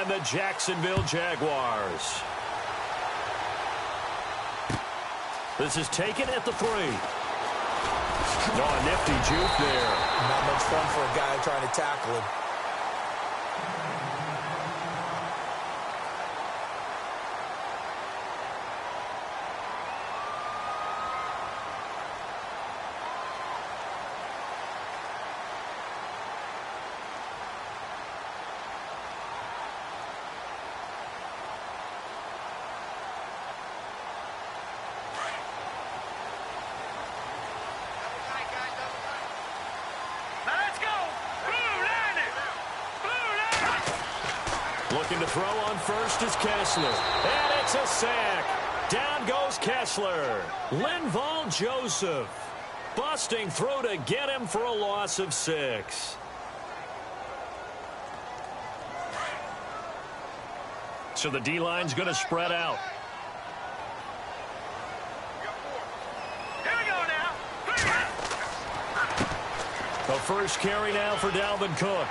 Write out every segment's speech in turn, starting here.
and the Jacksonville Jaguars. This is taken at the 3. Oh, a nifty juke there. Not much fun for a guy trying to tackle him. Looking to throw on first is Kessler. And it's a sack. Down goes Kessler. Linval Joseph busting through to get him for a loss of 6. So the D-line's going to spread out. Here we go now. The first carry now for Dalvin Cook.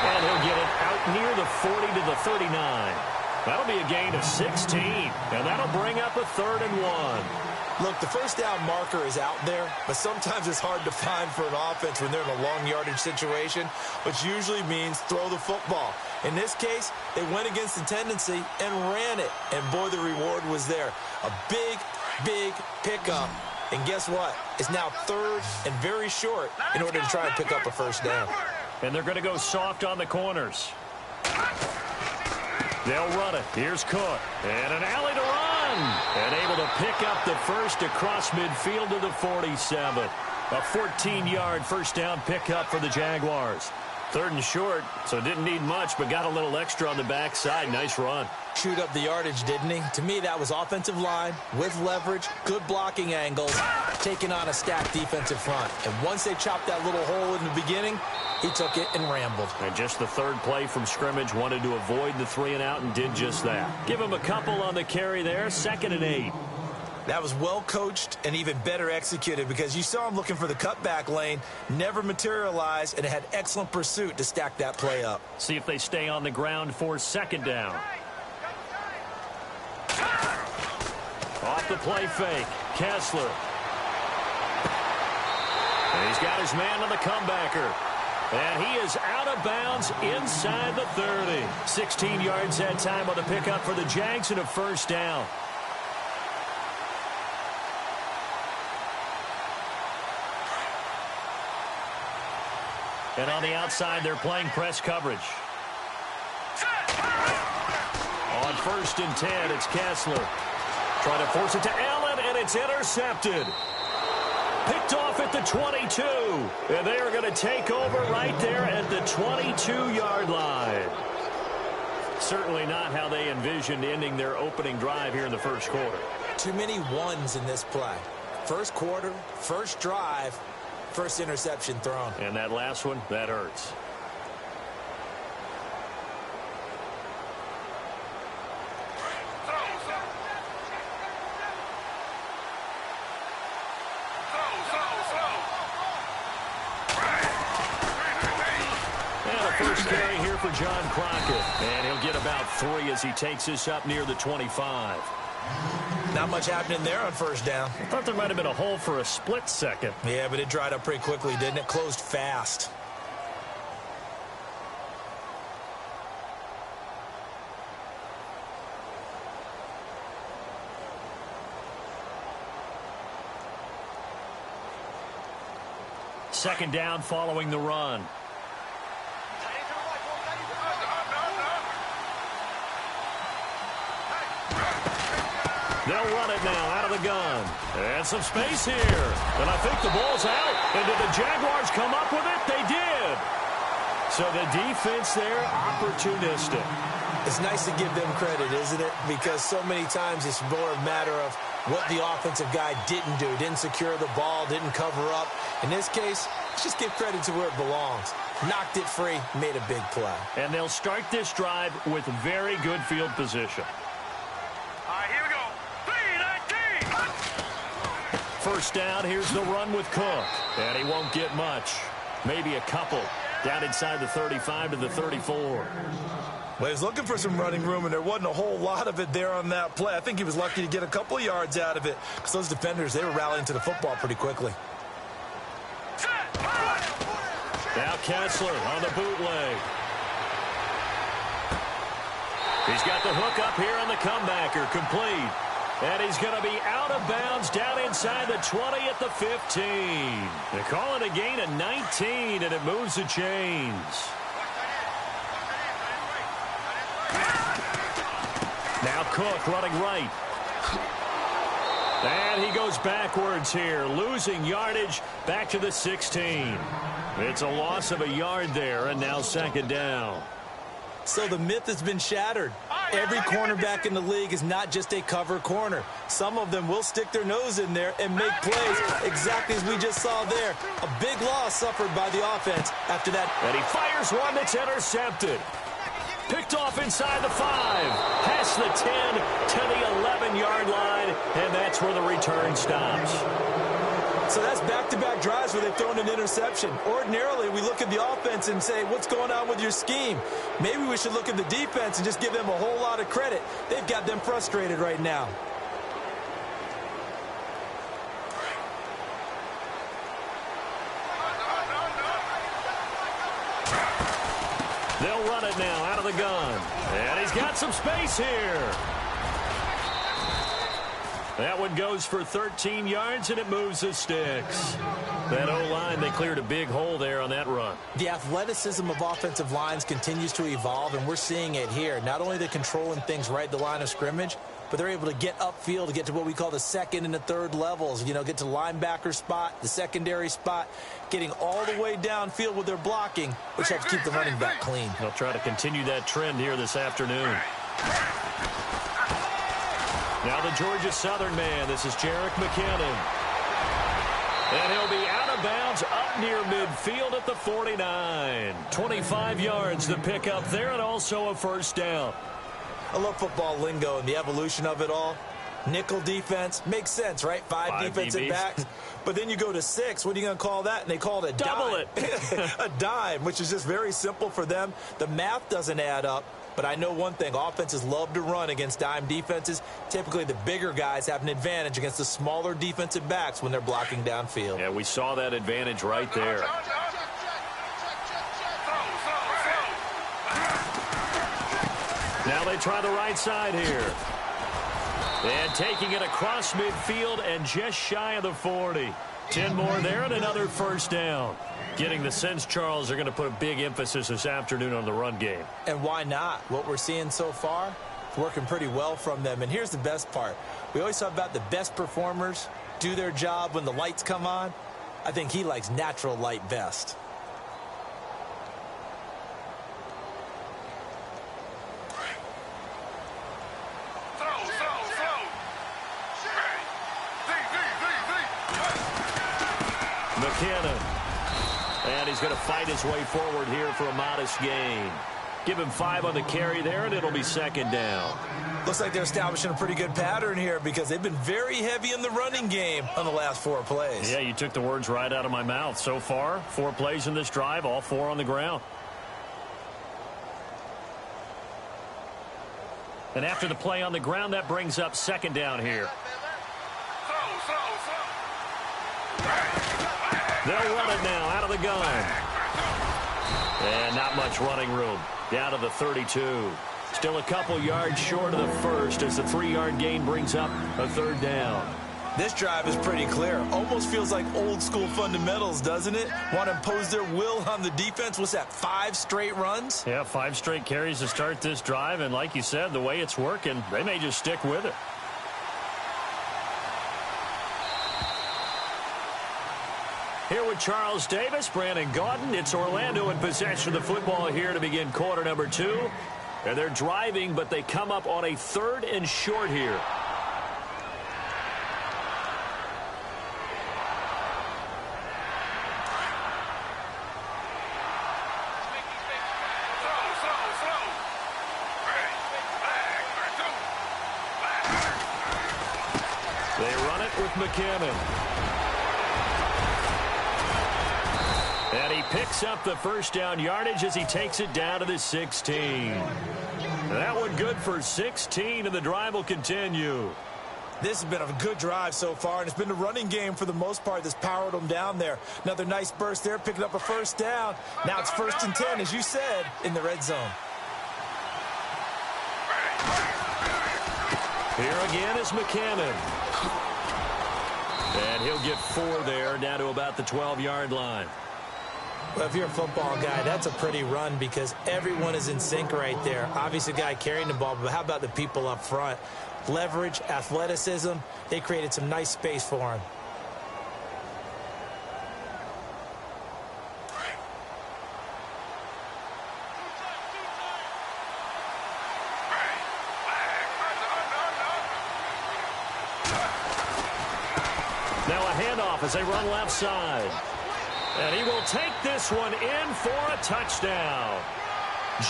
And he'll get it out near the 40 to the 39. That'll be a gain of 16. And that'll bring up a 3rd and 1. Look, the first down marker is out there, but sometimes it's hard to find for an offense when they're in a long yardage situation, which usually means throw the football. In this case, they went against the tendency and ran it. And, boy, the reward was there. A big, big pickup. And guess what? It's now 3rd and very short in order to try and pick up a first down. And they're going to go soft on the corners. They'll run it. Here's Cook. And an alley to run. And able to pick up the first across midfield to the 47. A 14-yard first down pickup for the Jaguars. 3rd and short, so didn't need much, but got a little extra on the backside. Nice run. Chewed up the yardage, didn't he? To me, that was offensive line with leverage, good blocking angles, taking on a stacked defensive front. And once they chopped that little hole in the beginning, he took it and rambled. And just the 3rd play from scrimmage, wanted to avoid the 3 and out and did just that. Give him a couple on the carry there, 2nd and 8. That was well coached and even better executed because you saw him looking for the cutback lane, never materialized, and had excellent pursuit to stack that play up. See if they stay on the ground for 2nd down. Off the play fake, Kessler. And he's got his man on the comebacker. And he is out of bounds inside the 30. 16 yards that time on the pickup for the Jags and a first down. And on the outside, they're playing press coverage. On 1st and 10, it's Kessler. Trying to force it to Allen, and it's intercepted. Picked off at the 22. And they are going to take over right there at the 22-yard line. Certainly not how they envisioned ending their opening drive here in the first quarter. Too many ones in this play. First quarter, first drive, first interception thrown. And that last one, that hurts. First carry here for John Crockett. And he'll get about 3 as he takes this up near the 25. Not much happening there on first down. I thought there might have been a hole for a split second. Yeah, but it dried up pretty quickly, didn't it? Closed fast. Second down following the run. They'll run it now out of the gun. And some space here. And I think the ball's out. And did the Jaguars come up with it? They did. So the defense there, opportunistic. It's nice to give them credit, isn't it? Because so many times it's more a matter of what the offensive guy didn't do. Didn't secure the ball, didn't cover up. In this case, let's just give credit to where it belongs. Knocked it free, made a big play. And they'll start this drive with very good field position. First down, here's the run with Cook. And he won't get much. Maybe a couple. Down inside the 35 to the 34. Well, he was looking for some running room, and there wasn't a whole lot of it there on that play. I think he was lucky to get a couple yards out of it because those defenders, they were rallying to the football pretty quickly. Now Kessler on the bootleg. He's got the hook up here on the comebacker, complete. And he's going to be out of bounds down inside the 20 at the 15. They call it a gain of 19, and it moves the chains. Now Cook running right. And he goes backwards here, losing yardage back to the 16. It's a loss of a yard there, and now second down. So the myth has been shattered. Every cornerback in the league is not just a cover corner. Some of them will stick their nose in there and make plays exactly as we just saw there. A big loss suffered by the offense after that. And he fires one that's intercepted. Picked off inside the 5, past the 10 to the 11-yard line, and that's where the return stops. So that's back-to-back drives where they've thrown an interception. Ordinarily, we look at the offense and say, what's going on with your scheme? Maybe we should look at the defense and just give them a whole lot of credit. They've got them frustrated right now. They'll run it now out of the gun. And he's got some space here. That one goes for 13 yards, and it moves the sticks. That O-line, they cleared a big hole there on that run. The athleticism of offensive lines continues to evolve, and we're seeing it here. Not only are they controlling things right at the line of scrimmage, but they're able to get upfield to get to what we call the second and the third levels. You know, get to the linebacker spot, the secondary spot, getting all the way downfield with their blocking, which helps keep the running back clean. They'll try to continue that trend here this afternoon. Now the Georgia Southern man. This is Jerick McKinnon. And he'll be out of bounds up near midfield at the 49. 25 yards to pick up there, and also a first down. I love football lingo and the evolution of it all. Nickel defense makes sense, right? Five defensive DBs. backs. But then you go to 6. What are you going to call that? And they call it a Double dime. it. A dime, which is just very simple for them. The math doesn't add up. But I know one thing, offenses love to run against dime defenses. Typically, the bigger guys have an advantage against the smaller defensive backs when they're blocking downfield. Yeah, we saw that advantage right there. Now they try the right side here. And taking it across midfield and just shy of the 40. 10 more there and another first down. Getting the sense, Charles, they're going to put a big emphasis this afternoon on the run game. And why not? What we're seeing so far, it's working pretty well from them. And here's the best part. We always talk about the best performers do their job when the lights come on. I think he likes natural light best. McKinnon. And he's going to fight his way forward here for a modest gain. Give him 5 on the carry there, and it'll be second down. Looks like they're establishing a pretty good pattern here because they've been very heavy in the running game on the last 4 plays. Yeah, you took the words right out of my mouth. So far, 4 plays in this drive, all 4 on the ground. And after the play on the ground, that brings up second down here. They'll run it now out of the gun. And not much running room. Down to the 32. Still a couple yards short of the first as the 3-yard gain brings up a third down. This drive is pretty clear. Almost feels like old school fundamentals, doesn't it? Want to impose their will on the defense. What's that, 5 straight runs? Yeah, 5 straight carries to start this drive. And like you said, the way it's working, they may just stick with it. Here with Charles Davis, Brandon Gaudin. It's Orlando in possession of the football here to begin quarter number 2. And they're driving, but they come up on a 3rd and short here. They run it with McKinnon. And he picks up the first down yardage as he takes it down to the 16. That one good for 16, and the drive will continue. This has been a good drive so far, and it's been the running game for the most part that's powered them down there. Another nice burst there, picking up a first down. Now it's 1st and 10, as you said, in the red zone. Here again is McCannon. And he'll get 4 there, down to about the 12-yard line. Well, if you're a football guy, that's a pretty run because everyone is in sync right there. Obviously, the guy carrying the ball, but how about the people up front? Leverage, athleticism, they created some nice space for him. Now a handoff as they run left side. And he will take this one in for a touchdown.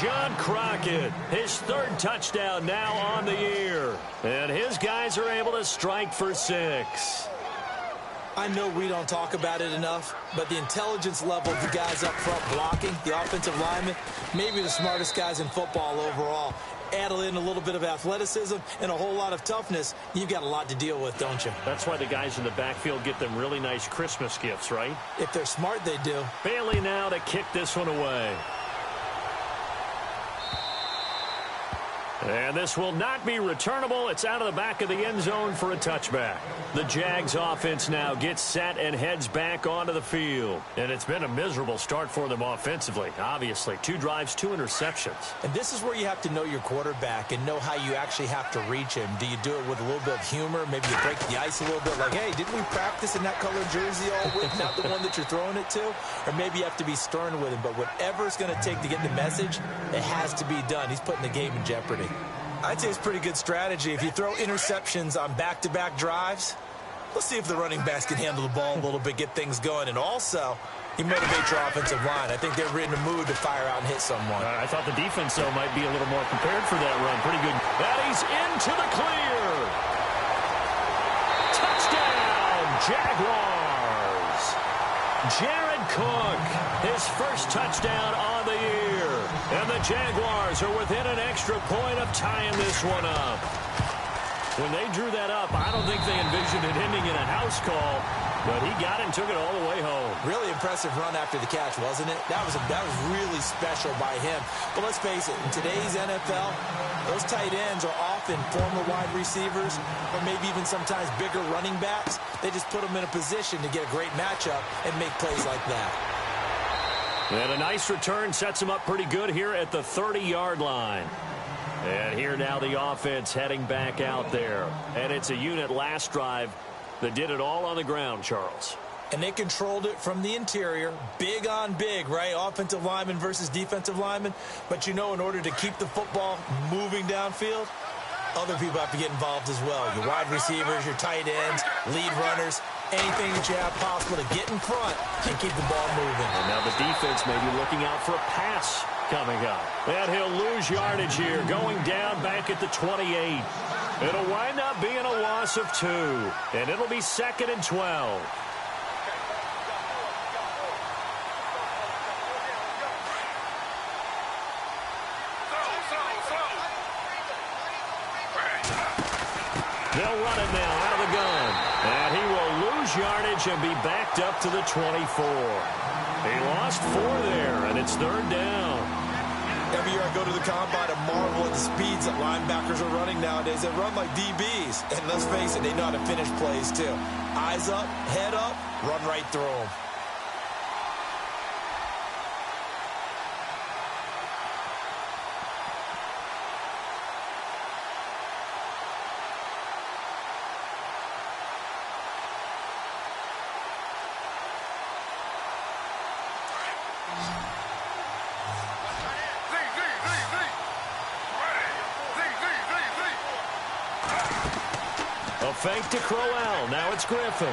John Crockett, his 3rd touchdown now on the year. And his guys are able to strike for 6. I know we don't talk about it enough, but the intelligence level of the guys up front blocking, the offensive linemen, maybe the smartest guys in football overall. Add in a little bit of athleticism and a whole lot of toughness, you've got a lot to deal with, don't you? That's why the guys in the backfield get them really nice Christmas gifts, right? If they're smart, they do. Bailey now to kick this one away. And this will not be returnable. It's out of the back of the end zone for a touchback. The Jags offense now gets set and heads back onto the field. And it's been a miserable start for them offensively, obviously. 2 drives, 2 interceptions. And this is where you have to know your quarterback and know how you actually have to reach him. Do you do it with a little bit of humor? Maybe you break the ice a little bit like, hey, didn't we practice in that colored jersey all week? Not the one that you're throwing it to? Or maybe you have to be stern with him. But whatever it's going to take to get the message, it has to be done. He's putting the game in jeopardy. I'd say it's pretty good strategy. If you throw interceptions on back-to-back drives, let's see if the running backs can handle the ball a little bit, get things going. And also, you motivate your offensive line. I think they're in the mood to fire out and hit someone. I thought the defense, though, might be a little more prepared for that run. Pretty good. And he's into the clear. Touchdown, Jaguars. Jared Cook, his first touchdown on the year. And the Jaguars are within an extra point of tying this one up. When they drew that up, I don't think they envisioned it ending in a house call, but he got it and took it all the way home. Really impressive run after the catch, wasn't it? That was really special by him. But let's face it, in today's NFL, those tight ends are often former wide receivers or maybe even sometimes bigger running backs. They just put them in a position to get a great matchup and make plays like that. And a nice return sets him up pretty good here at the 30-yard line. And here now the offense heading back out there. And it's a unit last drive that did it all on the ground, Charles. And they controlled it from the interior. Big on big, right? Offensive lineman versus defensive lineman. But, you know, in order to keep the football moving downfield, other people have to get involved as well. Your wide receivers, your tight ends, lead runners, anything that you have possible to get in front and keep the ball moving. And now the defense may be looking out for a pass coming up. And he'll lose yardage here, going down back at the 28. It'll wind up being a loss of 2. And it'll be 2nd and 12. They'll run it now out of the gun. And he will lose yardage and be backed up to the 24. He lost 4 there, and it's 3rd down. Every year I go to the combine and marvel at the speeds that linebackers are running nowadays. They run like DBs. And let's face it, they know how to finish plays too. Eyes up, head up, run right through them. Fake to Crowell. Now it's Griffin.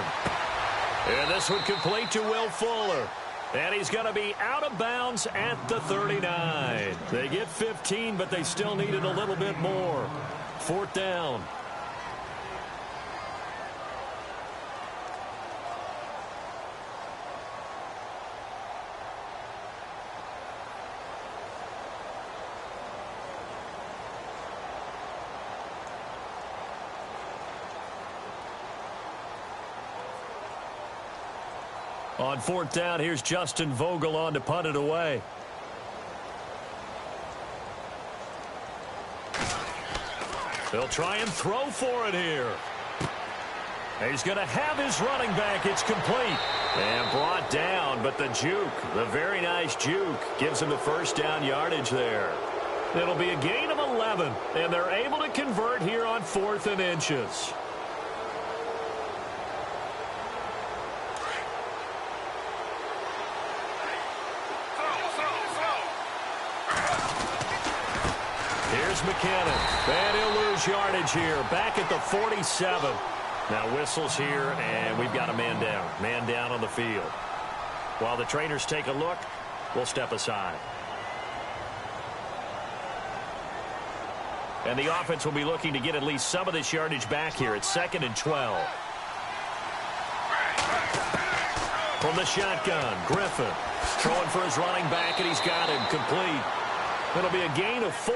And this one complete to Will Fuller. And he's going to be out of bounds at the 39. They get 15, but they still needed a little bit more. 4th down. On fourth down, here's Justin Vogel on to punt it away. They'll try and throw for it here. He's going to have his running back. It's complete. And brought down, but the juke, the very nice juke, gives him the first down yardage there. It'll be a gain of 11, and they're able to convert here on 4th and inches. Here's McKinnon, and he'll lose yardage here, back at the 47. Now whistles here, and we've got a man down. Man down on the field. While the trainers take a look, we'll step aside. And the offense will be looking to get at least some of this yardage back here. It's 2nd and 12. From the shotgun, Griffin throwing for his running back, and he's got him complete. It'll be a gain of 4,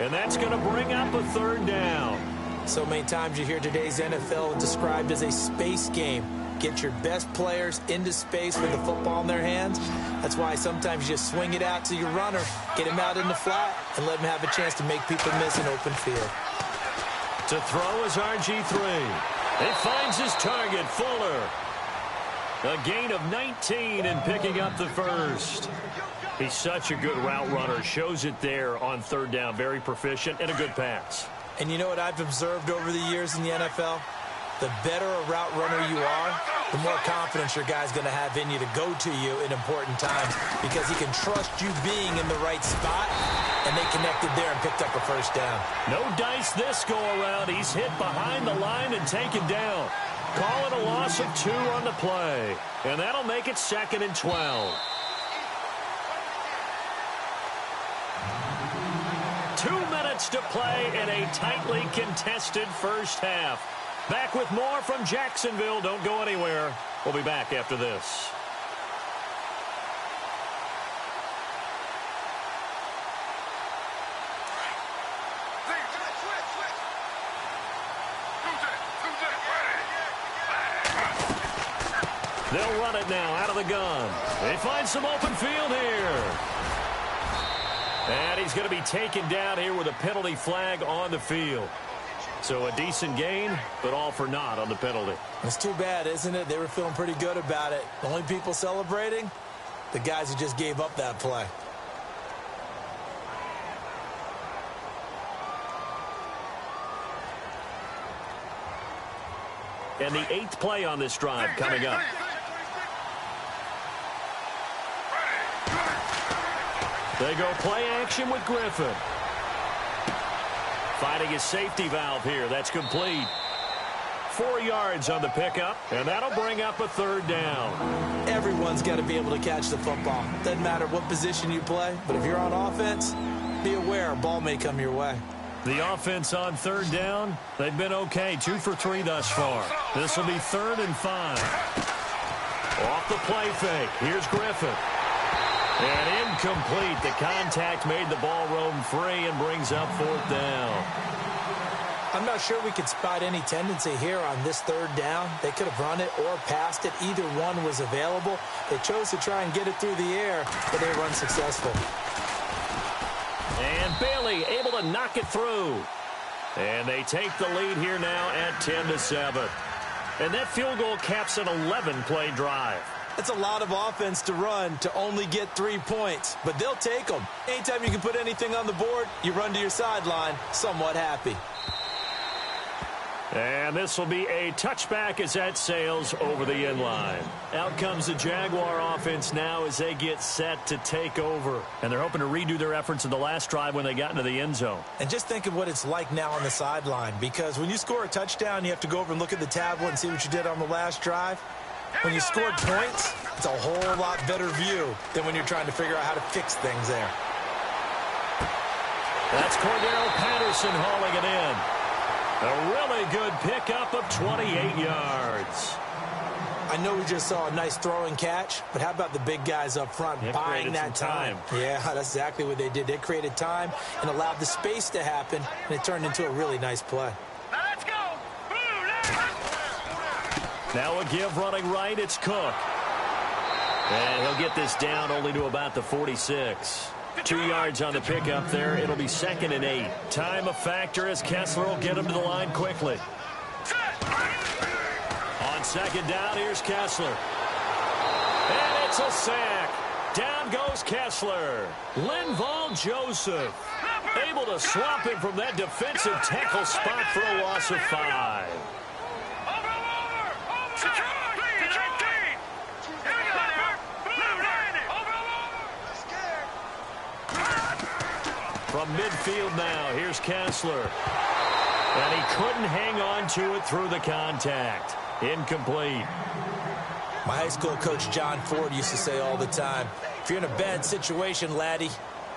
and that's going to bring up a 3rd down. So many times you hear today's NFL described as a space game. Get your best players into space with the football in their hands. That's why sometimes you just swing it out to your runner, get him out in the flat, and let him have a chance to make people miss an open field. To throw is RG3. He finds his target, Fuller. A gain of 19 and picking up the first. He's such a good route runner. Shows it there on 3rd down. Very proficient and a good pass. And you know what I've observed over the years in the NFL? The better a route runner you are, the more confidence your guy's going to have in you to go to you in important times because he can trust you being in the right spot, and they connected there and picked up a first down. No dice this go-around. He's hit behind the line and taken down. Call it a loss of 2 on the play, and that'll make it 2nd and 12. 2 minutes to play in a tightly contested first half. Back with more from Jacksonville. Don't go anywhere. We'll be back after this. They'll run it now out of the gun. They find some open field here. And he's going to be taken down here with a penalty flag on the field. So a decent gain, but all for naught on the penalty. It's too bad, isn't it? They were feeling pretty good about it. The only people celebrating, the guys who just gave up that play. And the 8th play on this drive coming up. They go play action with Griffin. Finding his safety valve here. That's complete. 4 yards on the pickup, and that'll bring up a 3rd down. Everyone's got to be able to catch the football. Doesn't matter what position you play, but if you're on offense, be aware a ball may come your way. The offense on 3rd down, they've been okay. 2 for 3 thus far. This will be 3rd and 5. Off the play fake. Here's Griffin. And incomplete. The contact made the ball roam free and brings up 4th down. I'm not sure we could spot any tendency here on this 3rd down. They could have run it or passed it. Either one was available. They chose to try and get it through the air, but they were unsuccessful. And Bailey able to knock it through. And they take the lead here now at 10-7. And that field goal caps an 11-play drive. That's a lot of offense to run to only get 3 points, but they'll take them. Anytime you can put anything on the board, you run to your sideline somewhat happy. And this will be a touchback as that sails over the end line. Out comes the Jaguar offense now as they get set to take over. And they're hoping to redo their efforts in the last drive when they got into the end zone. And just think of what it's like now on the sideline, because when you score a touchdown, you have to go over and look at the tablet and see what you did on the last drive. When you scored points, it's a whole lot better view than when you're trying to figure out how to fix things there. That's Cordero Patterson hauling it in. A really good pickup of 28 yards. I know we just saw a nice throwing catch, but how about the big guys up front buying that time? Yeah, that's exactly what they did. They created time and allowed the space to happen, and it turned into a really nice play. Now let's go. Now a give running right. It's Cook. And he'll get this down only to about the 46. 2 yards on the pickup there. It'll be 2nd and 8. Time a factor as Kessler will get him to the line quickly. On 2nd down, here's Kessler. And it's a sack. Down goes Kessler. Linval Joseph able to swap him from that defensive tackle spot for a loss of 5. From midfield now, here's Kessler. And he couldn't hang on to it through the contact. Incomplete. My high school coach John Ford used to say all the time, if you're in a bad situation, laddie,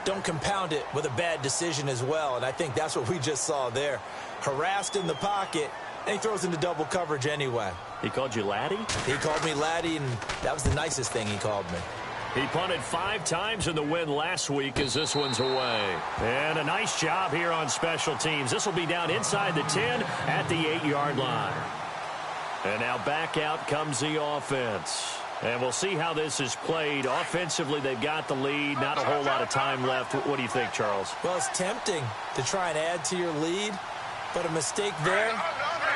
don't compound it with a bad decision as well. And I think that's what we just saw there. Harassed in the pocket, and he throws into double coverage anyway. He called you laddie? He called me laddie, and that was the nicest thing he called me. He punted 5 times in the win last week as this one's away. And a nice job here on special teams. This will be down inside the 10 at the 8-yard line. And now back out comes the offense. And we'll see how this is played. Offensively, they've got the lead. Not a whole lot of time left. What do you think, Charles? Well, it's tempting to try and add to your lead, but a mistake there,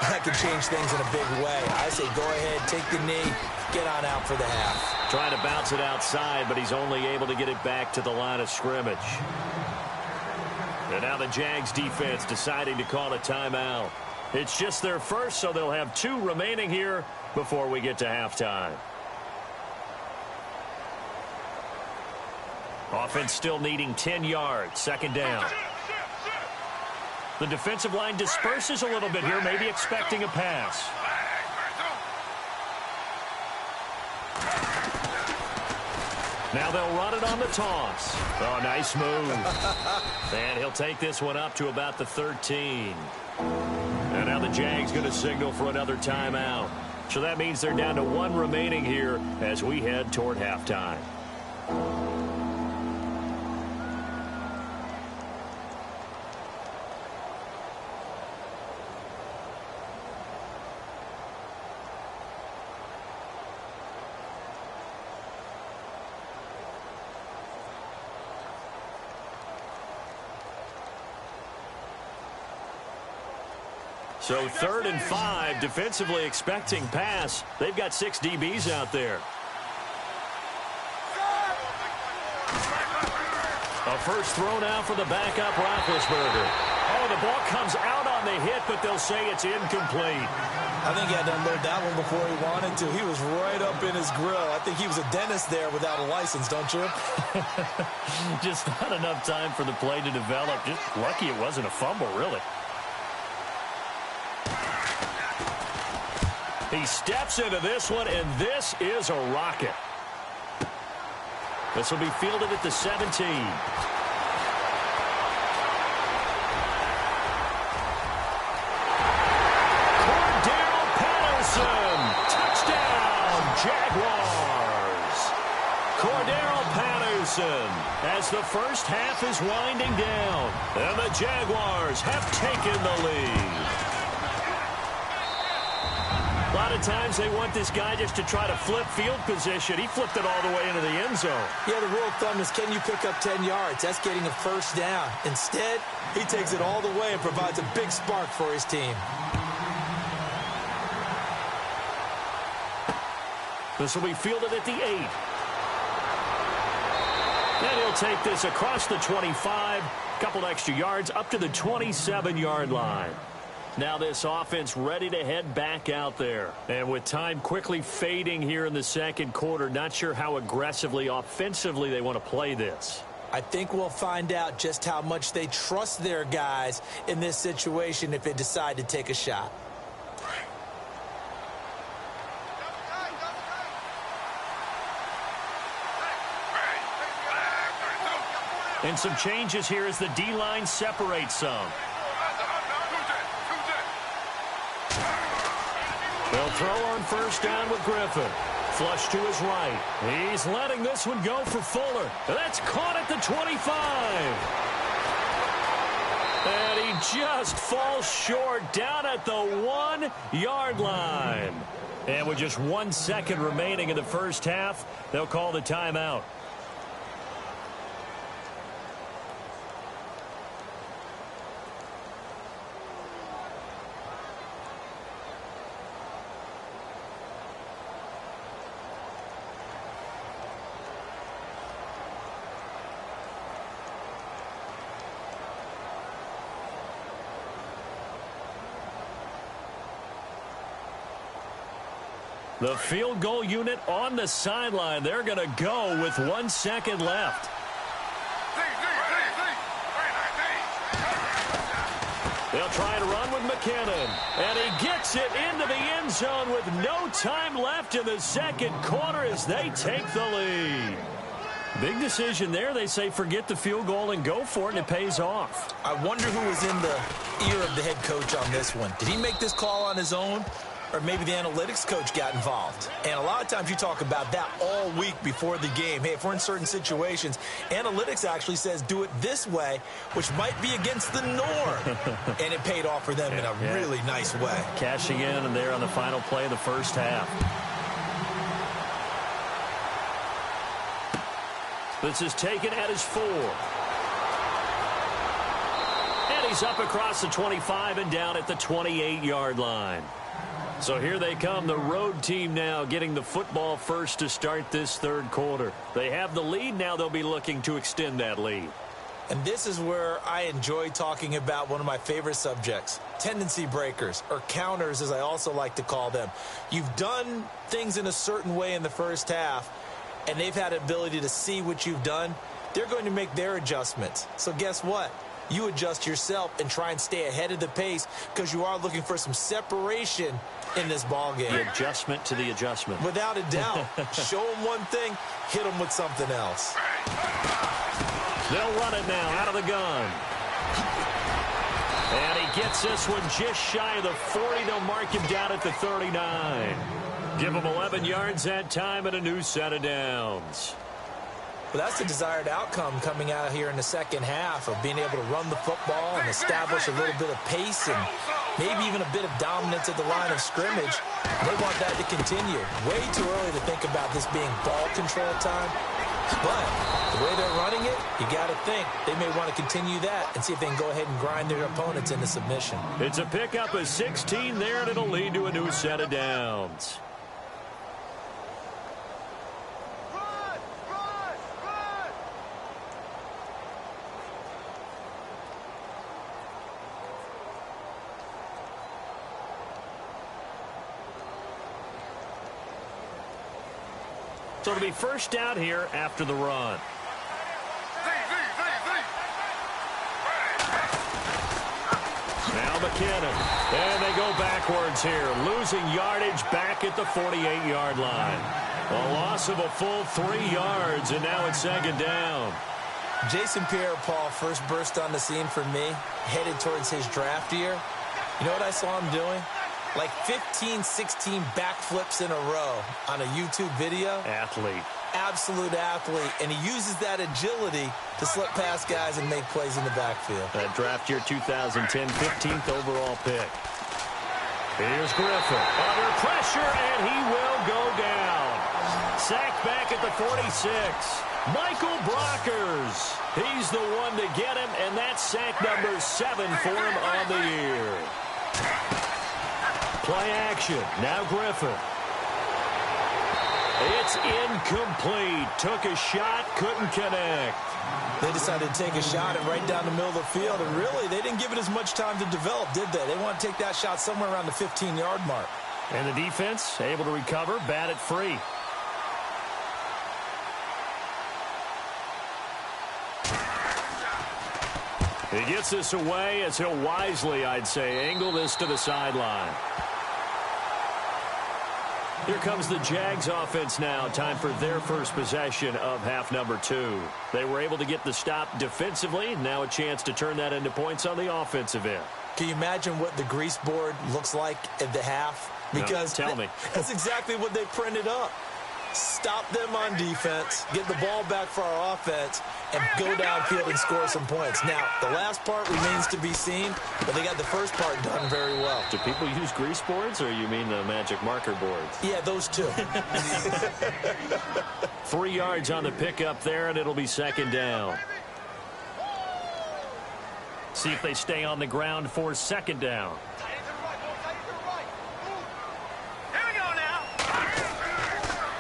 that could change things in a big way. I say go ahead, take the knee, get on out for the half. Trying to bounce it outside, but he's only able to get it back to the line of scrimmage. And now the Jags defense deciding to call a timeout. It's just their first, so they'll have 2 remaining here before we get to halftime. Offense still needing 10 yards. 2nd down. The defensive line disperses a little bit here, maybe expecting a pass. Now they'll run it on the toss. Oh, nice move. And he'll take this one up to about the 13. And now the Jags going to signal for another timeout. So that means they're down to 1 remaining here as we head toward halftime. So 3rd and 5, defensively expecting pass. They've got 6 DBs out there. A first throw now for the backup Roethlisberger. Oh, the ball comes out on the hit, but they'll say it's incomplete. I think he had to unload that one before he wanted to. He was right up in his grill. I think he was a dentist there without a license, don't you? Just not enough time for the play to develop. Just lucky it wasn't a fumble, really. He steps into this one, and this is a rocket. This will be fielded at the 17. Cordell Patterson. Touchdown, Jaguars. Cordell Patterson as the first half is winding down. And the Jaguars have taken the lead. A lot of times they want this guy just to try to flip field position. He flipped it all the way into the end zone. Yeah, the rule of thumb is can you pick up 10 yards? That's getting a first down. Instead, he takes it all the way and provides a big spark for his team. This will be fielded at the 8. And he'll take this across the 25. Couple extra yards up to the 27-yard line. Now this offense ready to head back out there. And with time quickly fading here in the 2nd quarter, not sure how aggressively, offensively they want to play this. I think we'll find out just how much they trust their guys in this situation if they decide to take a shot. And some changes here as the D-line separates some. They'll throw on first down with Griffin. Flush to his right. He's letting this one go for Fuller. That's caught at the 25. And he just falls short down at the 1-yard line. And with just 1 second remaining in the first half, they'll call the timeout. The field goal unit on the sideline. They're going to go with 1 second left. They'll try to run with McKinnon. And he gets it into the end zone with no time left in the second quarter as they take the lead. Big decision there. They say forget the field goal and go for it, and it pays off. I wonder who was in the ear of the head coach on this one. Did he make this call on his own? Or maybe the analytics coach got involved. And a lot of times you talk about that all week before the game. Hey, if we're in certain situations, analytics actually says do it this way, which might be against the norm. And it paid off for them in a really nice way. Cashing in and there on the final play of the first half. This is taken at his 4. And he's up across the 25 and down at the 28-yard line. So here they come, the road team now getting the football first to start this third quarter. They have the lead. Now they'll be looking to extend that lead. And this is where I enjoy talking about one of my favorite subjects, tendency breakers, or counters as I also like to call them. You've done things in a certain way in the first half, and they've had the ability to see what you've done. They're going to make their adjustments. So guess what? You adjust yourself and try and stay ahead of the pace because you are looking for some separation in this ball game. The adjustment to the adjustment. Without a doubt. Show them one thing, hit them with something else. They'll run it now out of the gun. And he gets this one just shy of the 40. They'll mark him down at the 39. Give him 11 yards that time and a new set of downs. Well, that's the desired outcome coming out here in the second half of being able to run the football and establish a little bit of pace and maybe even a bit of dominance at the line of scrimmage. They want that to continue. Way too early to think about this being ball control time. But the way they're running it, you got to think they may want to continue that and see if they can go ahead and grind their opponents into submission. It's a pickup of 16 there, and it'll lead to a new set of downs. So it'll be first down here after the run. Now McKinnon. And they go backwards here. Losing yardage back at the 48-yard line. A loss of a full 3 yards, and now it's second down. Jason Pierre-Paul first burst on the scene for me, headed towards his draft year. You know what I saw him doing? Like 15, 16 backflips in a row on a YouTube video. Athlete. Absolute athlete. And he uses that agility to slip past guys and make plays in the backfield. That draft year 2010, 15th overall pick. Here's Griffin. Under pressure, and he will go down. Sacked back at the 46. Michael Brockers. He's the one to get him, and that's sack number 7 for him on the year. Play action. Now Griffin. It's incomplete. Took a shot, couldn't connect. They decided to take a shot and right down the middle of the field, and really, they didn't give it as much time to develop, did they? They want to take that shot somewhere around the 15-yard mark. And the defense able to recover, bat it free. He gets this away as he'll wisely, I'd say, angle this to the sideline. Here comes the Jags offense now. Time for their first possession of half number 2. They were able to get the stop defensively. Now a chance to turn that into points on the offensive end. Can you imagine what the grease board looks like at the half? Because no, tell me. That's exactly what they printed up. stop them on defense, get the ball back for our offense, and go downfield and score some points. Now, the last part remains to be seen, but they got the first part done very well. Do people use grease boards, or you mean the magic marker boards? Yeah, those two. 3 yards on the pickup there, and it'll be second down. See if they stay on the ground for second down.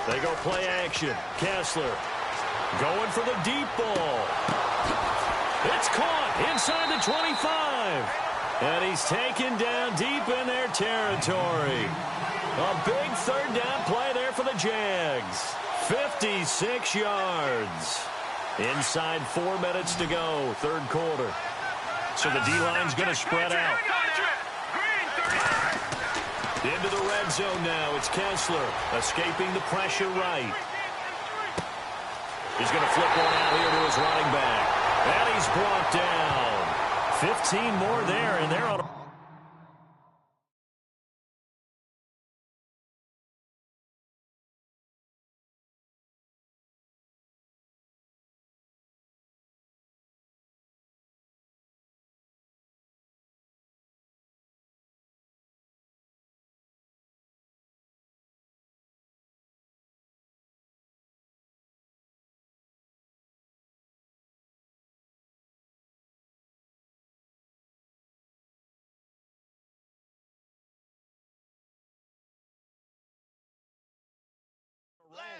They go play action. Kessler going for the deep ball. It's caught inside the 25. And he's taken down deep in their territory. A big third down play there for the Jags. 56 yards. Inside 4 minutes to go, third quarter. So the D-line's going to spread out. Into the red zone now. It's Kessler escaping the pressure right. He's going to flip one out here to his running back. And he's brought down. 15 more there, and they're on a...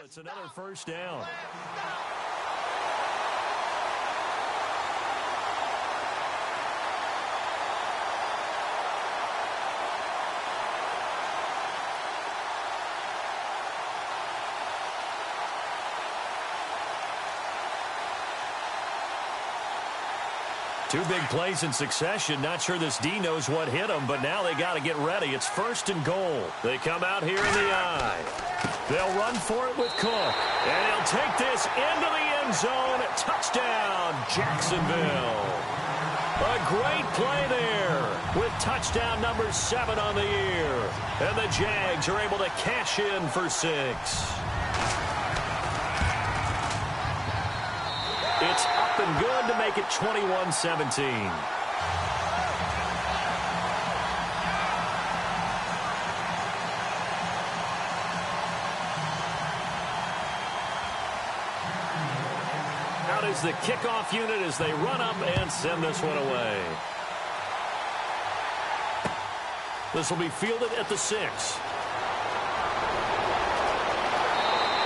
It's another first down. Two big plays in succession. Not sure this D knows what hit them, but now they got to get ready. It's first and goal. They come out here in the eye. They'll run for it with Cook. And he'll take this into the end zone. Touchdown, Jacksonville. A great play there with touchdown number 7 on the year. And the Jags are able to cash in for 6. It's up and good to make it 21-17. Out is the kickoff unit as they run up and send this one away. This will be fielded at the 6.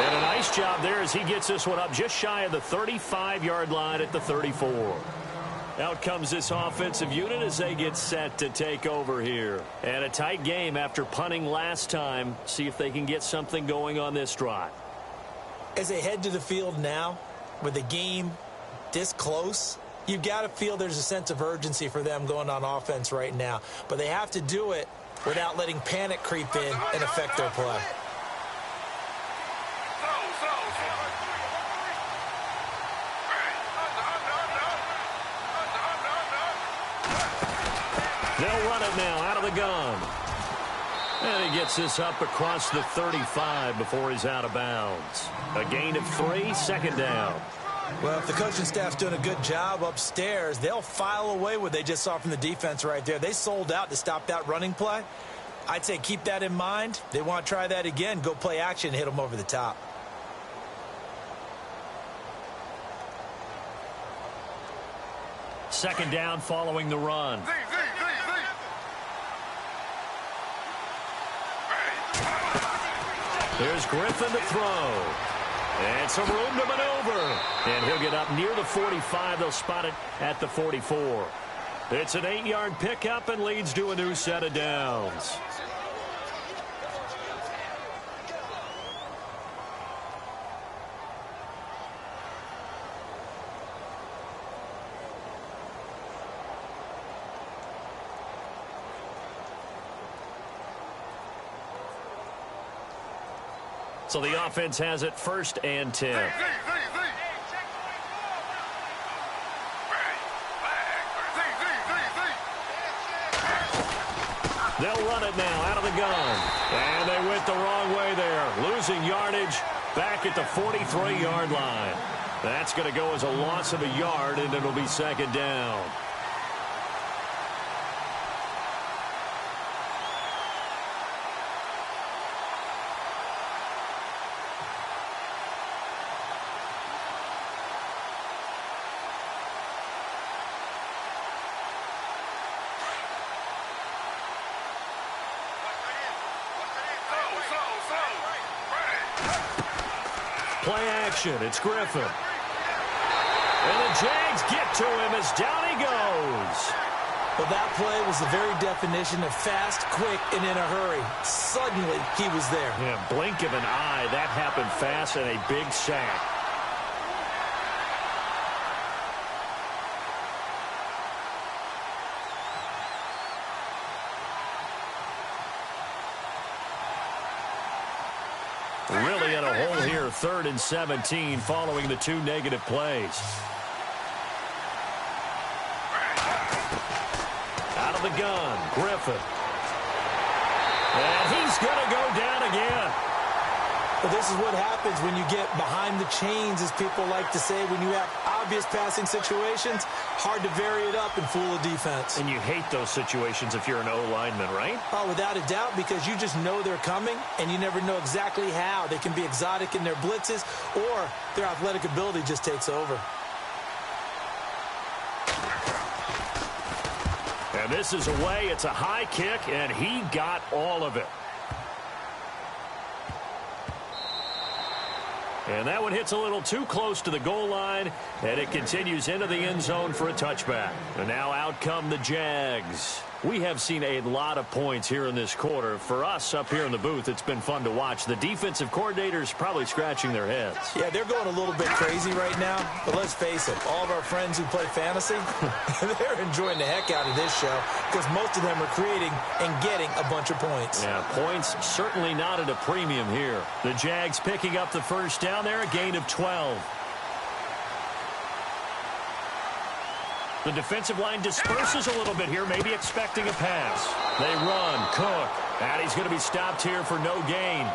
And a nice job there as he gets this one up just shy of the 35-yard line at the 34. Out comes this offensive unit as they get set to take over here. And a tight game after punting last time. See if they can get something going on this drive. As they head to the field now, with the game this close, you've got to feel there's a sense of urgency for them going on offense right now. But they have to do it without letting panic creep in and affect their play. They'll run it now out of the gun. And he gets this up across the 35 before he's out of bounds. A gain of 3, second down. Well, if the coaching staff's doing a good job upstairs, they'll file away what they just saw from the defense right there. They sold out to stop that running play. I'd say keep that in mind. They want to try that again. Go play action and hit them over the top. Second down following the run. Here's Griffin to throw. And some room to maneuver. And he'll get up near the 45. They'll spot it at the 44. It's an 8-yard pickup and leads to a new set of downs. So the offense has it first and 10. They'll run it now out of the gun. And they went the wrong way there. Losing yardage, back at the 43-yard line. That's going to go as a loss of a yard, and it'll be second down. Play action. It's Griffin. And the Jags get to him as down he goes. Well, that play was the very definition of fast, quick, and in a hurry. Suddenly, he was there. Yeah, blink of an eye. That happened fast and a big sack. Really in a hole here, 3rd and 17 following the 2 negative plays. Out of the gun, Griffin. And he's going to go down again. But this is what happens when you get behind the chains, as people like to say, when you have obvious passing situations. Hard to vary it up and fool a defense. And you hate those situations if you're an O-lineman, right? Oh, without a doubt, because you just know they're coming, and you never know exactly how. They can be exotic in their blitzes, or their athletic ability just takes over. And this is away. It's a high kick, and he got all of it. And that one hits a little too close to the goal line, and it continues into the end zone for a touchback. And now out come the Jags. We have seen a lot of points here in this quarter. For us up here in the booth, it's been fun to watch. The defensive coordinators probably scratching their heads. Yeah, they're going a little bit crazy right now. But let's face it, all of our friends who play fantasy, they're enjoying the heck out of this show because most of them are creating and getting a bunch of points. Yeah, points certainly not at a premium here. The Jags picking up the first down there, a gain of 12. The defensive line disperses a little bit here, maybe expecting a pass. They run, Cook, and he's going to be stopped here for no gain.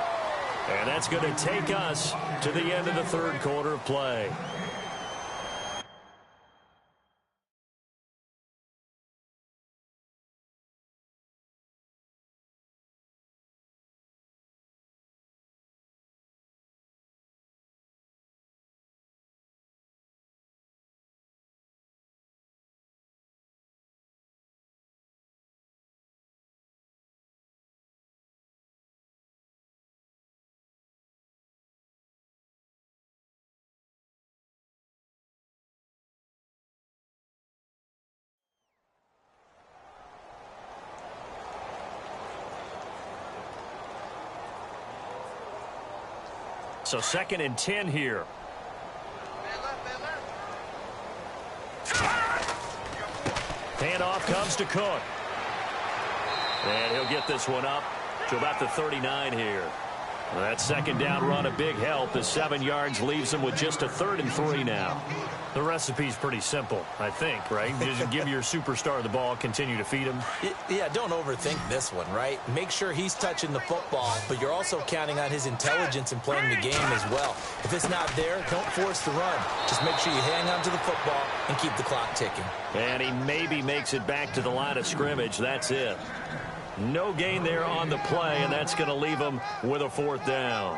And that's going to take us to the end of the 3rd quarter of play. So 2nd and 10 here. Handoff comes to Cook. And he'll get this one up to about the 39 here. Well, that 2nd down run, a big help. The 7 yards leaves him with just a 3rd and 3 now. The recipe's pretty simple, I think, right? Just give your superstar the ball, continue to feed him. Yeah, don't overthink this one, right? Make sure he's touching the football, but you're also counting on his intelligence in playing the game as well. If it's not there, don't force the run. Just make sure you hang on to the football and keep the clock ticking. And he maybe makes it back to the line of scrimmage. That's it. No gain there on the play, and that's going to leave him with a 4th down.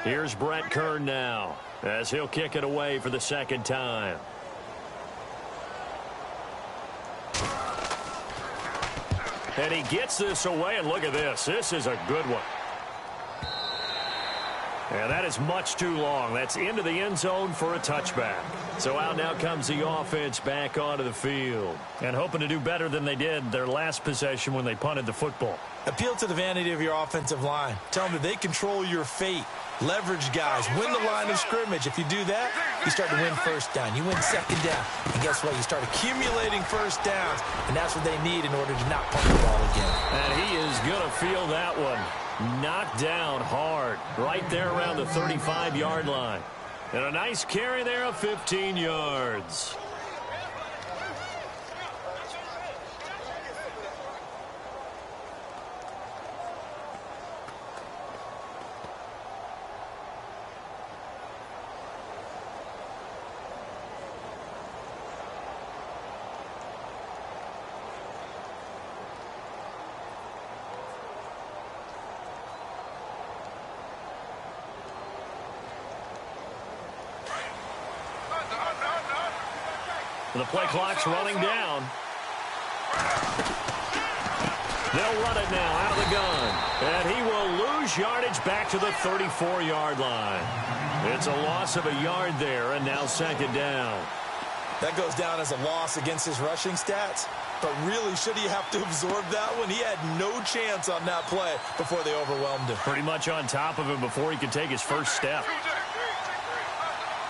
Here's Brett Kern now, as he'll kick it away for the 2nd time. And he gets this away, and look at this. This is a good one. And that is much too long. That's into the end zone for a touchback. So out now comes the offense back onto the field. And hoping to do better than they did their last possession when they punted the football. Appeal to the vanity of your offensive line. Tell them that they control your fate. Leverage guys. Win the line of scrimmage. If you do that, you start to win 1st down. You win 2nd down. And guess what? You start accumulating 1st downs. And that's what they need in order to not punt the ball again. And he is going to feel that one. Knocked down hard. Right there around the 35-yard line. And a nice carry there of 15 yards. The play clock's running down. They'll run it now out of the gun. And he will lose yardage back to the 34-yard line. It's a loss of a yard there, and now second down. That goes down as a loss against his rushing stats. But really, should he have to absorb that one? He had no chance on that play before they overwhelmed him. Pretty much on top of him before he could take his first step.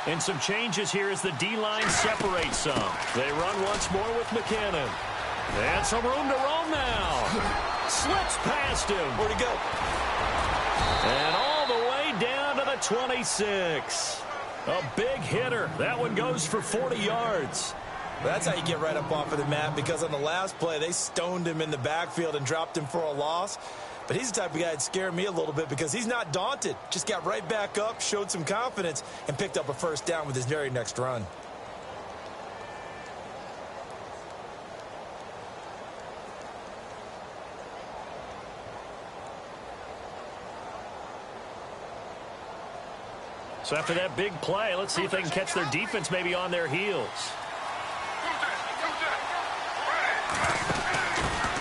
And some changes here as the D-line separates some. They run once more with McKinnon. And some room to roam now. Slips past him. Where'd he go? And all the way down to the 26. A big hitter. That one goes for 40 yards. That's how you get right up off of the mat, because on the last play, they stoned him in the backfield and dropped him for a loss. But he's the type of guy that scared me a little bit because he's not daunted. Just got right back up, showed some confidence, and picked up a first down with his very next run. So after that big play, let's see if they can catch their defense maybe on their heels.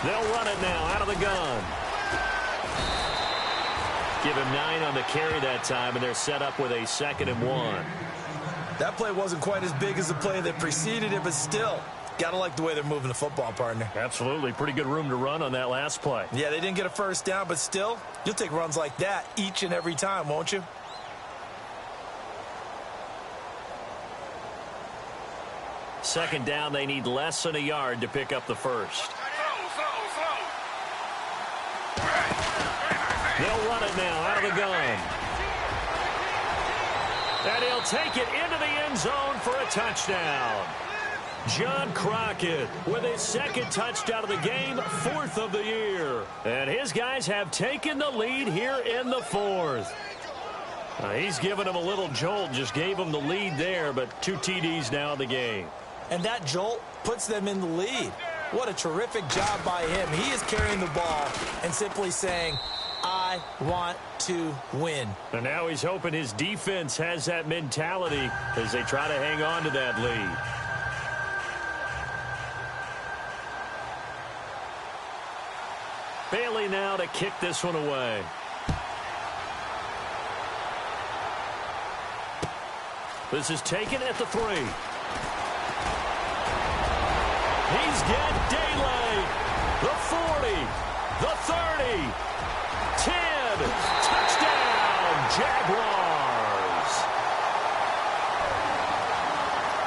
They'll run it now out of the gun. Give him 9 on the carry that time, and they're set up with a 2nd and 1. That play wasn't quite as big as the play that preceded it, but still, gotta like the way they're moving the football, partner. Absolutely. Pretty good room to run on that last play. Yeah, they didn't get a first down, but still, you'll take runs like that each and every time, won't you? Second down, they need less than a yard to pick up the first. They'll run it now out of the gun. And he'll take it into the end zone for a touchdown. John Crockett with his 2nd touchdown of the game, 4th of the year. And his guys have taken the lead here in the 4th. He's given him a little jolt, just gave him the lead there, but 2 TDs now in the game. And that jolt puts them in the lead. What a terrific job by him. He is carrying the ball and simply saying, I want to win. And now he's hoping his defense has that mentality as they try to hang on to that lead. Bailey now to kick this one away. This is taken at the 3. He's got daylight. The 40. The 30. 10. Touchdown, Jaguars.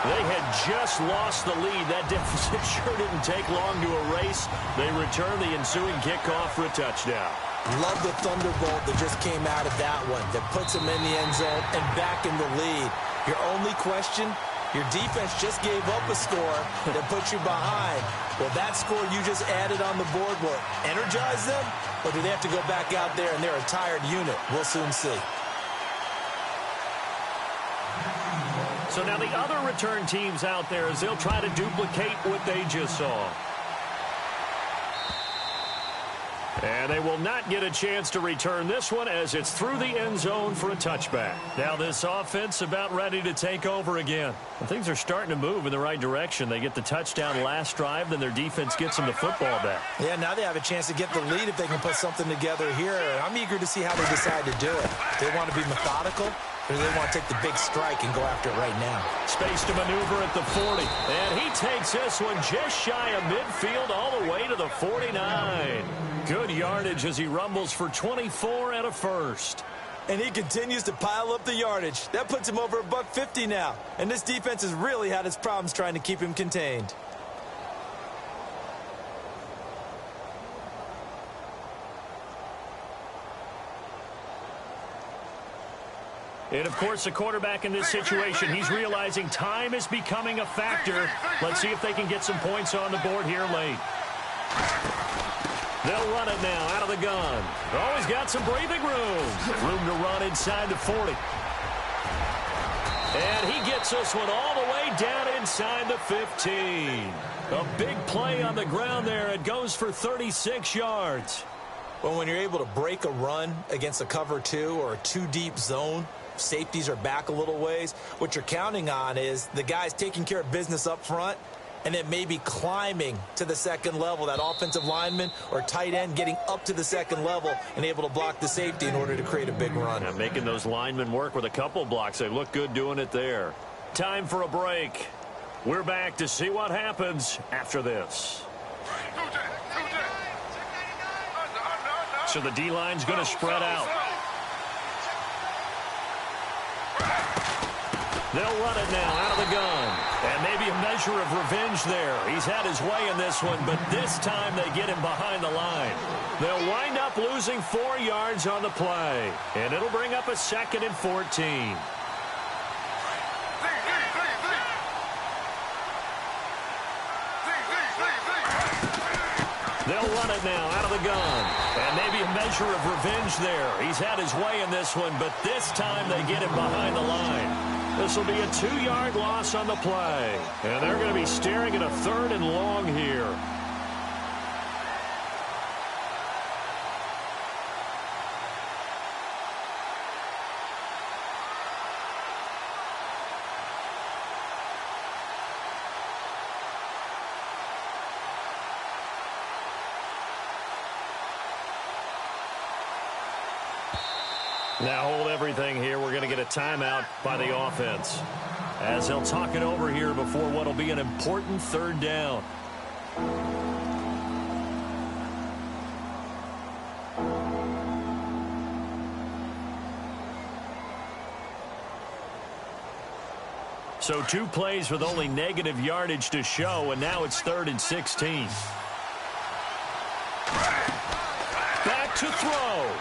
They had just lost the lead. That deficit sure didn't take long to erase. They return the ensuing kickoff for a touchdown. Love the thunderbolt that just came out of that one that puts them in the end zone and back in the lead. Your only question, your defense just gave up a score that puts you behind. Well, that score you just added on the board will energize them, or do they have to go back out there and they're a tired unit? We'll soon see. So now the other return teams out there as they'll try to duplicate what they just saw. And they will not get a chance to return this one as it's through the end zone for a touchback. Now this offense about ready to take over again. And things are starting to move in the right direction. They get the touchdown last drive, then their defense gets them the football back. Yeah, now they have a chance to get the lead if they can put something together here. I'm eager to see how they decide to do it. They want to be methodical, or do they want to take the big strike and go after it right now? Space to maneuver at the 40. And he takes this one just shy of midfield all the way to the 49. Good yardage as he rumbles for 24 and a first. And he continues to pile up the yardage. That puts him over $150 now. And this defense has really had its problems trying to keep him contained. And, of course, the quarterback in this situation, he's realizing time is becoming a factor. Let's see if they can get some points on the board here late. They'll run it now out of the gun. Always got some breathing room. Room to run inside the 40. And he gets this one all the way down inside the 15. A big play on the ground there. It goes for 36 yards. Well, when you're able to break a run against a cover 2 or a 2-deep zone, safeties are back a little ways, what you're counting on is the guys taking care of business up front and then maybe climbing to the second level, that offensive lineman or tight end getting up to the second level and able to block the safety in order to create a big run. And making those linemen work with a couple blocks. They look good doing it there. Time for a break. We're back to see what happens after this. So the D-line's going to spread out. They'll run it now out of the gun. And maybe a measure of revenge there. He's had his way in this one, but this time they get him behind the line. They'll wind up losing 4 yards on the play. And it'll bring up a 2nd and 14. They'll run it now out of the gun. And maybe a measure of revenge there. He's had his way in this one, but this time they get him behind the line. This will be a 2-yard loss on the play. And they're going to be staring at a 3rd and long here. Now hold everything here. We're going to get a timeout by the offense as they'll talk it over here before what will be an important 3rd down. So 2 plays with only negative yardage to show, and now it's 3rd and 16. Back to throw.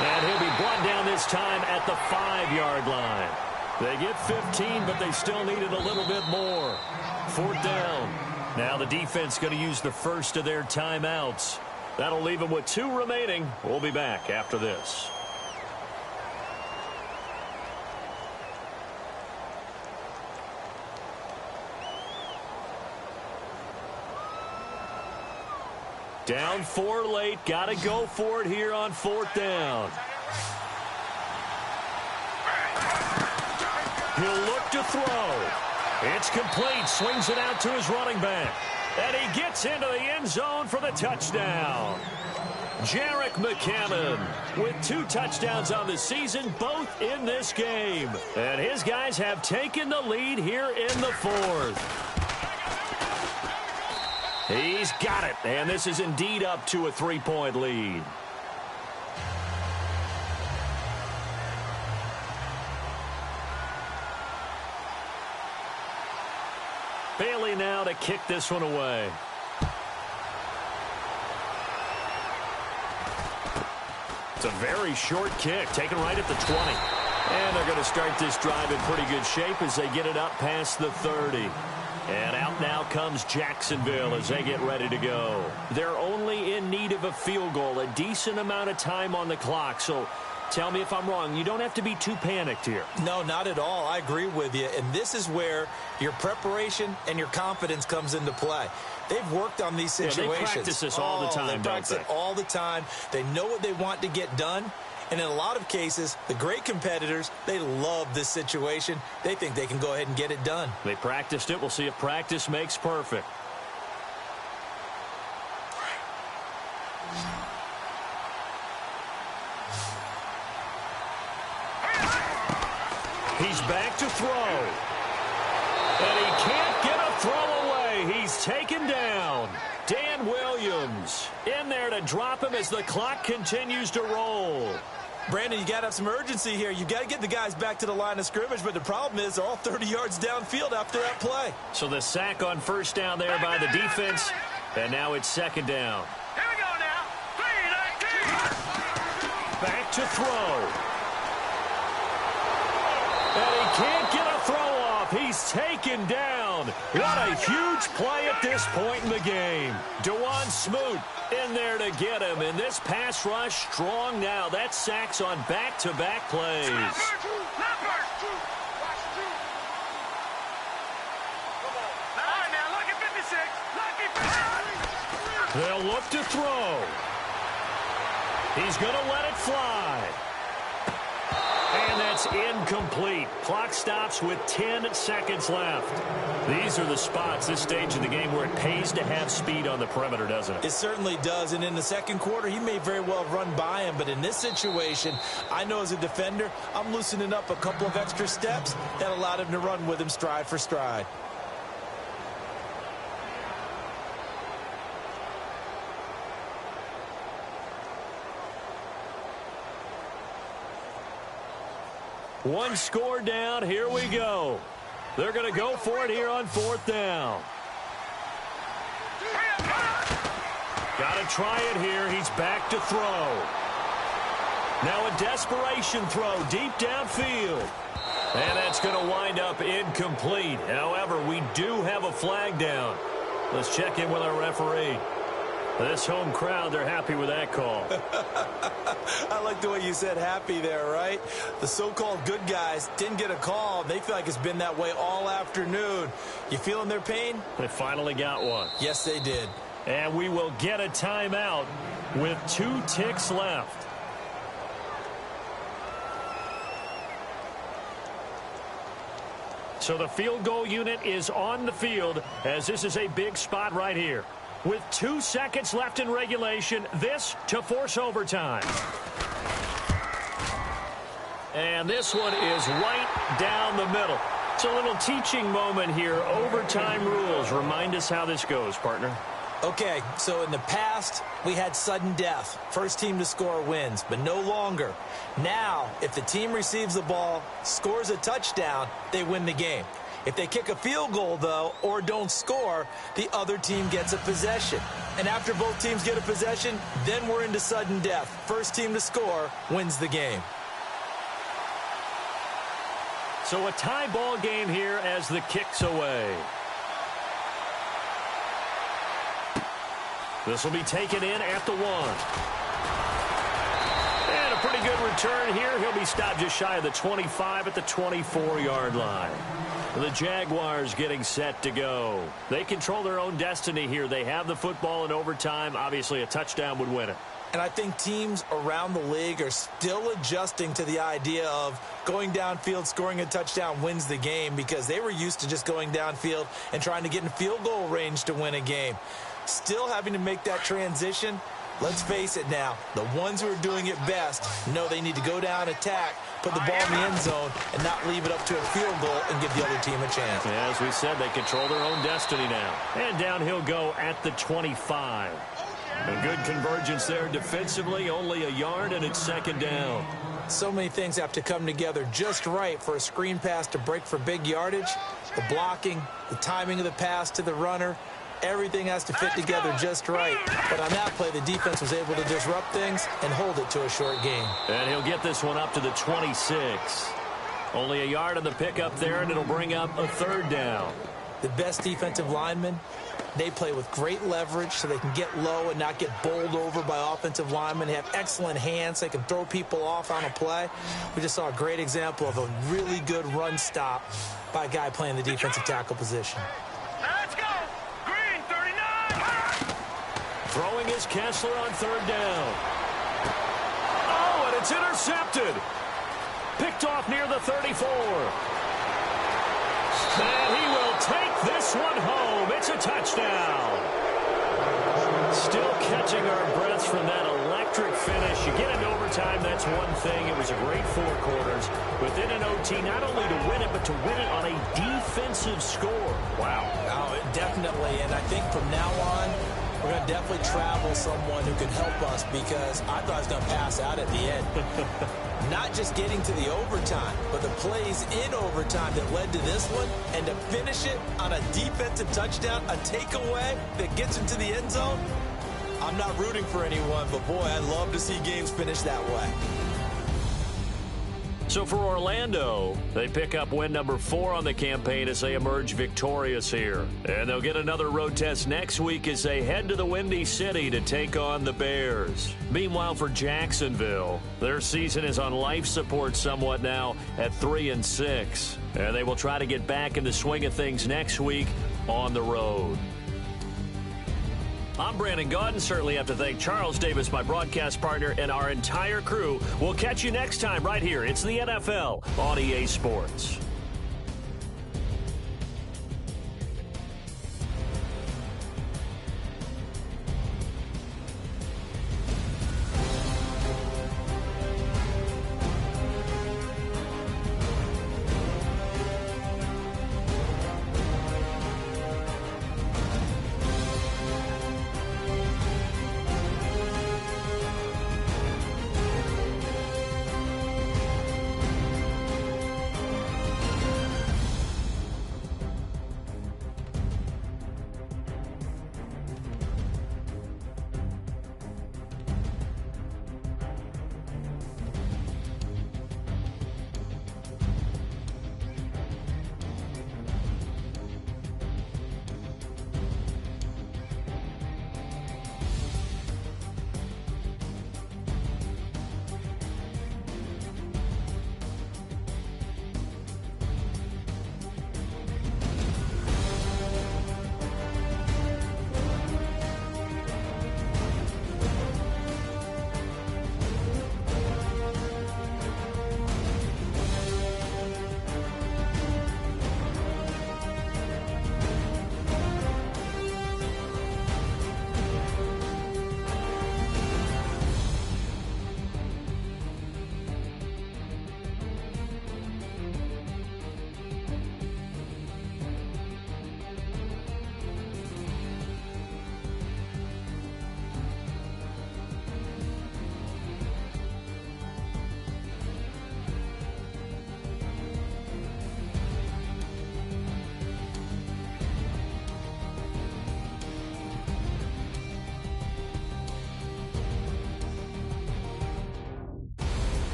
And he'll be brought down this time at the 5-yard line. They get 15, but they still needed a little bit more. 4th down. Now the defense going to use the first of their timeouts. That'll leave them with 2 remaining. We'll be back after this. Down 4 late. Got to go for it here on 4th down. He'll look to throw. It's complete. Swings it out to his running back. And he gets into the end zone for the touchdown. Jarek McCammon with 2 touchdowns on the season, both in this game. And his guys have taken the lead here in the 4th. He's got it, and this is indeed up to a 3-point lead. Bailey now to kick this one away. It's a very short kick, taken right at the 20. And they're going to start this drive in pretty good shape as they get it up past the 30. And out now comes Jacksonville as they get ready to go. They're only in need of a field goal, a decent amount of time on the clock. So tell me if I'm wrong. You don't have to be too panicked here. No, not at all. I agree with you. And this is where your preparation and your confidence comes into play. They've worked on these situations. Yeah, they practice this all the time, They practice it all the time. They know what they want to get done. And in a lot of cases, the great competitors, they love this situation. They think they can go ahead and get it done. They practiced it. We'll see if practice makes perfect. He's back to throw. And he can't get a throw away. He's taken down. Dan Williams in there to drop him as the clock continues to roll. Brandon, you got to have some urgency here. You got to get the guys back to the line of scrimmage, but the problem is they're all 30 yards downfield after that play. So the sack on 1st down there by the defense, and now it's 2nd down. Here we go now. 3-19. Back to throw. And he can't get a throw off. He's taken down. What a huge play at this point in the game. DeJuan Smoot in there to get him. And this pass rush strong now. That sack's on back-to-back plays. They'll look to throw. He's going to let it fly. It's incomplete. Clock stops with 10 seconds left. These are the spots, this stage of the game, where it pays to have speed on the perimeter, doesn't it? It certainly does, and in the second quarter, he may very well run by him, but in this situation, I know as a defender, I'm loosening up a couple of extra steps that allowed him to run with him stride for stride. One score down. Here we go. They're going to go for it here on 4th down. Got to try it here. He's back to throw. Now a desperation throw deep downfield. And that's going to wind up incomplete. However, we do have a flag down. Let's check in with our referee. This home crowd, they're happy with that call. I like the way you said happy there, right? The so-called good guys didn't get a call. They feel like it's been that way all afternoon. You feeling their pain? They finally got one. Yes, they did. And we will get a timeout with 2 ticks left. So the field goal unit is on the field, as this is a big spot right here. With 2 seconds left in regulation, this to force overtime. And this one is right down the middle. It's a little teaching moment here. Overtime rules. Remind us how this goes, partner. Okay, so in the past, we had sudden death. First team to score wins, but no longer. Now, if the team receives the ball, scores a touchdown, they win the game. If they kick a field goal, though, or don't score, the other team gets a possession. And after both teams get a possession, then we're into sudden death. First team to score wins the game. So a tie ball game here as the kick's away. This will be taken in at the 1. And a pretty good return here. He'll be stopped just shy of the 25 at the 24-yard line. The Jaguars getting set to go. They control their own destiny here. They have the football in overtime. Obviously, a touchdown would win it. And I think teams around the league are still adjusting to the idea of going downfield, scoring a touchdown wins the game, because they were used to just going downfield and trying to get in field goal range to win a game. Still having to make that transition. Let's face it now, the ones who are doing it best know they need to go down, attack, put the ball in the end zone, and not leave it up to a field goal and give the other team a chance. Yeah, as we said, they control their own destiny now. And down he'll go at the 25. A good convergence there defensively, only a yard, and it's 2nd down. So many things have to come together just right for a screen pass to break for big yardage. The blocking, the timing of the pass to the runner, everything has to fit together just right. But on that play, the defense was able to disrupt things and hold it to a short gain. And he'll get this one up to the 26. Only a yard on the pickup there, and it'll bring up a 3rd down. The best defensive linemen, they play with great leverage so they can get low and not get bowled over by offensive linemen. They have excellent hands. They can throw people off on a play. We just saw a great example of a really good run stop by a guy playing the defensive tackle position. Let's go. Green, 39. Throwing is Kessler on 3rd down. Oh, and it's intercepted. Picked off near the 34. And he will take this one home. It's a touchdown. Still catching our breaths from that electric finish. You get into overtime, that's one thing. It was a great 4 quarters. Within an OT, not only to win it, but to win it on a defensive score. Wow. Oh, definitely. And I think from now on, we're going to definitely travel someone who can help us, because I thought I was going to pass out at the end. Not just getting to the overtime, but the plays in overtime that led to this one, and to finish it on a defensive touchdown, a takeaway that gets into the end zone. I'm not rooting for anyone, but boy, I'd love to see games finish that way. So for Orlando, they pick up win number 4 on the campaign as they emerge victorious here. And they'll get another road test next week as they head to the Windy City to take on the Bears. Meanwhile, for Jacksonville, their season is on life support somewhat now at 3-6. And they will try to get back in the swing of things next week on the road. I'm Brandon Gaudin. Certainly have to thank Charles Davis, my broadcast partner, and our entire crew. We'll catch you next time right here. It's the NFL on EA Sports.